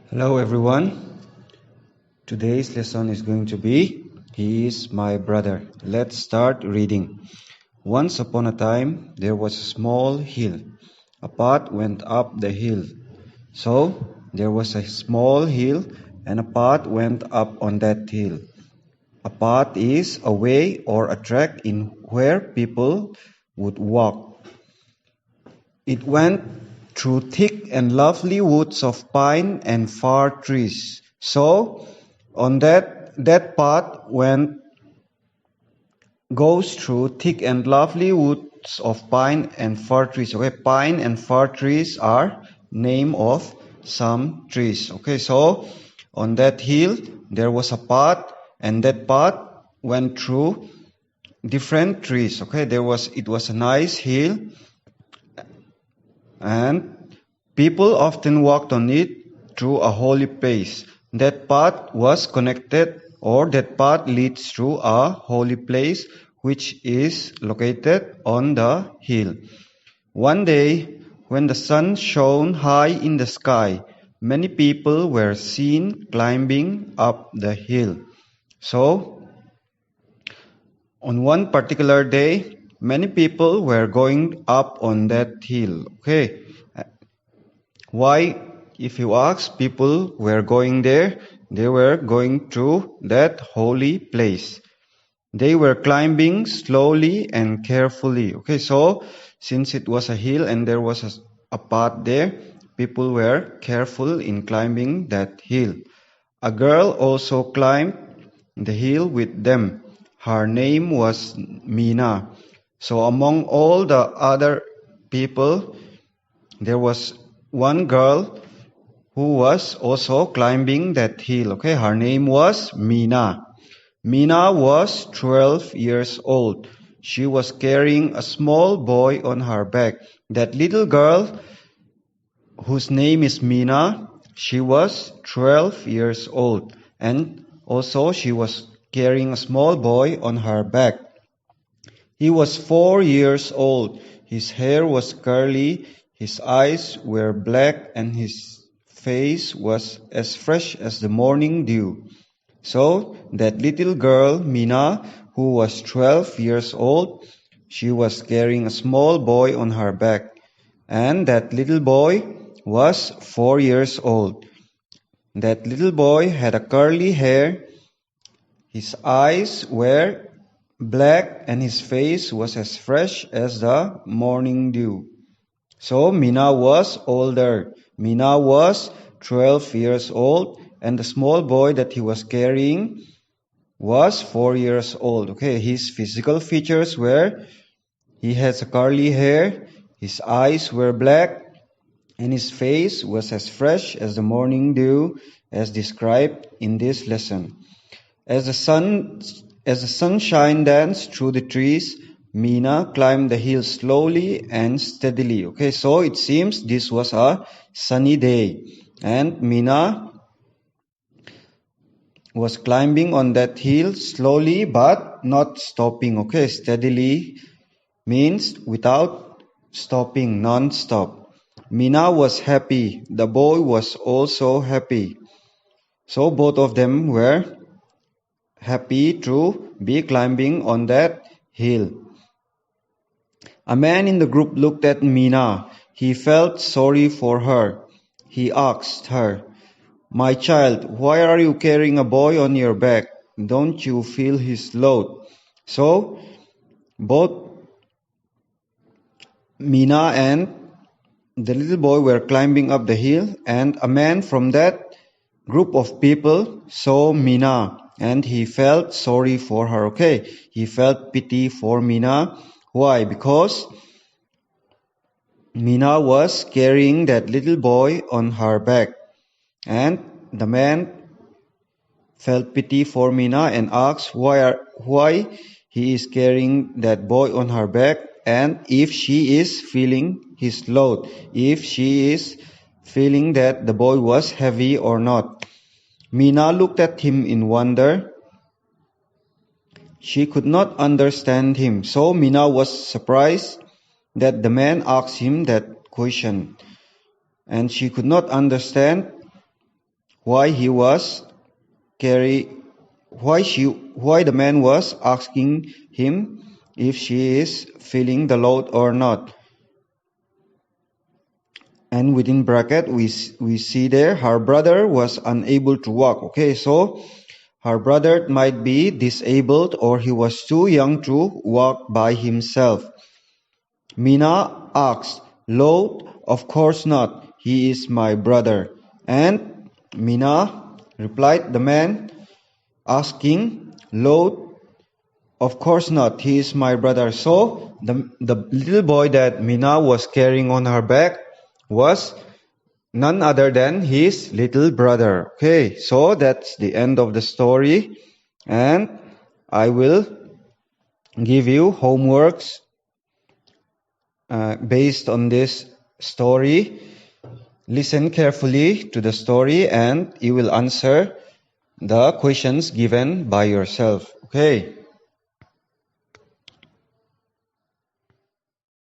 Hello everyone. Today's lesson is going to be He is my brother. Let's start reading. Once upon a time there was a small hill. A path went up the hill. So there was a small hill and a path went up on that hill. A path is a way or a track in where people would walk. It went through thick and lovely woods of pine and fir trees. So on that path goes through thick and lovely woods of pine and fir trees. Okay, pine and fir trees are name of some trees. Okay, so on that hill there was a path, and that path went through different trees. Okay, it was a nice hill, and people often walked on it through a holy place. That path was connected, or that path leads through a holy place which is located on the hill. One day, when the sun shone high in the sky, many people were seen climbing up the hill. So, on one particular day, many people were going up on that hill. Okay. Why, if you ask, people were going there? They were going to that holy place. They were climbing slowly and carefully. Okay, so since it was a hill and there was a path there, people were careful in climbing that hill. A girl also climbed the hill with them. Her name was Mina. So among all the other people, there was one girl who was also climbing that hill. Okay, her name was Mina. Mina was 12 years old. She was carrying a small boy on her back. That little girl, whose name is Mina, she was 12 years old. And also she was carrying a small boy on her back. He was 4 years old. His hair was curly, his eyes were black, and his face was as fresh as the morning dew. So that little girl, Mina, who was 12 years old, she was carrying a small boy on her back. And that little boy was 4 years old. That little boy had a curly hair, his eyes were black, and his face was as fresh as the morning dew. So Mina was older. Mina was 12 years old, and the small boy that he was carrying was 4 years old. Okay, his physical features were, he has a curly hair, his eyes were black, and his face was as fresh as the morning dew, as described in this lesson. As the sunshine danced through the trees, Mina climbed the hill slowly and steadily. Okay, so it seems this was a sunny day, and Mina was climbing on that hill slowly but not stopping. Okay, steadily means without stopping, non-stop. Mina was happy. The boy was also happy. So both of them were happy to be climbing on that hill. A man in the group looked at Mina. He felt sorry for her. He asked her, "My child, why are you carrying a boy on your back? Don't you feel his load?" So both Mina and the little boy were climbing up the hill, and a man from that group of people saw Mina, and he felt sorry for her. Okay, he felt pity for Mina. Why? Because Mina was carrying that little boy on her back, and the man felt pity for Mina and asked why he is carrying that boy on her back, and if she is feeling his load, if she is feeling that the boy was heavy or not. Mina looked at him in wonder. She could not understand him, so Mina was surprised that the man asked him that question, and she could not understand why the man was asking him if she is feeling the load or not. And within bracket, we see there her brother was unable to walk. Okay, so her brother might be disabled or he was too young to walk by himself. Mina asked, "Load? Of course not. He is my brother." And Mina replied, the man asking, "Load? Of course not. He is my brother." So the little boy that Mina was carrying on her back was none other than his little brother. Okay, so that's the end of the story. And I will give you homeworks based on this story. Listen carefully to the story and you will answer the questions given by yourself. Okay.